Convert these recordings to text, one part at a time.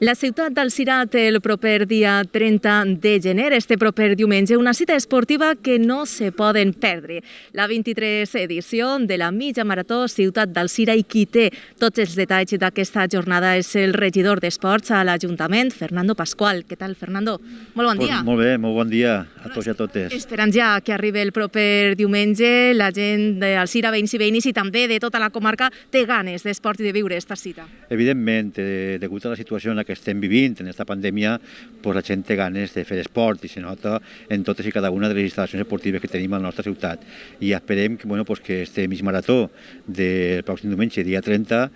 La ciutat d'Alzira té el proper dia 30 de gener, este proper diumenge, una cita esportiva que no se poden perdre. La 23 edició de la mitja marató Ciutat d'Alzira, i qui té tots els detalls d'aquesta jornada és el regidor d'Esports a l'Ajuntament, Fernando Pascual. Què tal, Fernando? Molt bon dia. Molt bé, molt bon dia a tots i a totes. Esperant ja que arribi el proper diumenge, la gent d'Alzira, veïns i veïnes, i també de tota la comarca, té ganes d'esport i de viure esta cita. Evidentment, degut a la situació en la que estem vivint, en aquesta pandèmia, la gent té ganes de fer esport i se nota en totes i cada una de les instal·lacions esportives que tenim a la nostra ciutat. I esperem que este mig marató del pròxim diumenge, dia 30,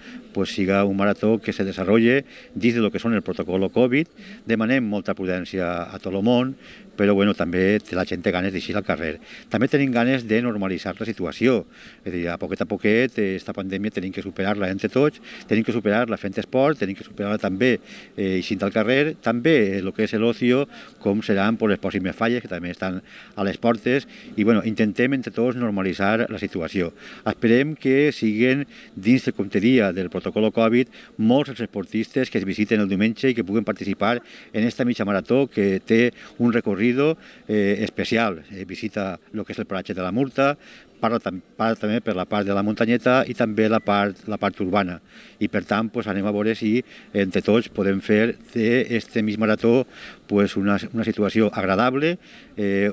siga un marató que se desenvolupi dins del que són el protocol Covid. Demanem molta prudència a tot el món, però també la gent té ganes d'eixir al carrer. També tenim ganes de normalitzar la situació. És a dir, a poquet, aquesta pandèmia tenim que superar-la entre tots, tenim que superar-la fent esport, tenim que superar-la també eixint al carrer, també el que és l'ocio, com seran les pròximes falles, que també estan a les portes, i intentem entre tots normalitzar la situació. Esperem que siguin dins del compte dia del protocol Covid molts els esportistes que es visiten el diumenge i que puguen participar en aquesta mitja marató que té un recorrido especial. Visita el que és el paratge de la Murta, parla també per la part de la muntanyeta i també la part urbana. I per tant anem a veure si entre tots podem fer d'aquest mig marató una situació agradable,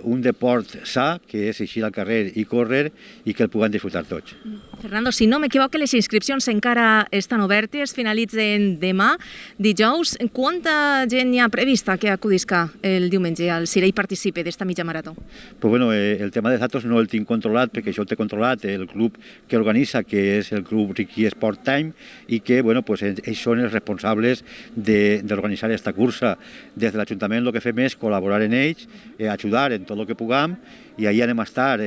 un deport sa, que és eixir al carrer i córrer i que el puguem disfrutar tots. Fernando, si no m'equivoco, les inscripcions encara estan obertes, finalitzen demà, dijous. Quanta gent hi ha prevista que acudisca el diumenge al Alzira i participi d'esta mitja marató? El tema de datos no el tinc controlat, perquè això ho té controlat el club que organitza, que és el club Riqui Sport Time, i que ells són els responsables d'organitzar aquesta cursa. Des de l'Ajuntament el que fem és col·laborar en ells, ajudar en tot el que puguem, i ahir anem a estar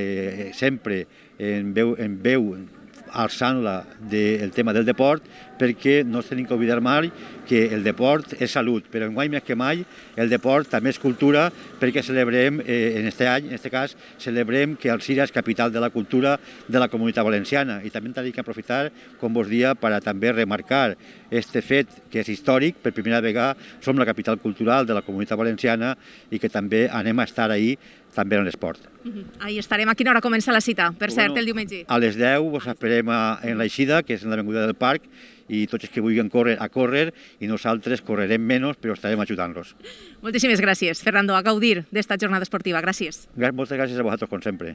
sempre en veu alçant-la del tema del deport, perquè no ens tenim que oblidar mai que el deport és salut, però enguany més que mai el deport també és cultura, perquè celebrem, en aquest any, en aquest cas, celebrem que Alzira és capital de la cultura de la Comunitat Valenciana, i també tenim que aprofitar, com vos dia, per a també remarcar aquest fet que és històric. Per primera vegada som la capital cultural de la Comunitat Valenciana i que també anem a estar ahí també en l'esport. Ahí estarem. A quina hora comença la cita, per cert, el diumenge? A les 10 vos esperem en l'eixida, que és en l'avinguda del Parc, i tots els que vulguin córrer, a córrer, i nosaltres correrem menys, però estarem ajudant-los. Moltíssimes gràcies, Fernando, a gaudir d'esta jornada esportiva. Gràcies. Moltes gràcies a vosaltres, com sempre.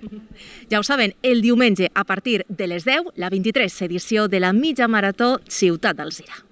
Ja ho saben, el diumenge, a partir de les 10, la 23 edició de la mitja marató Ciutat d'Alzira.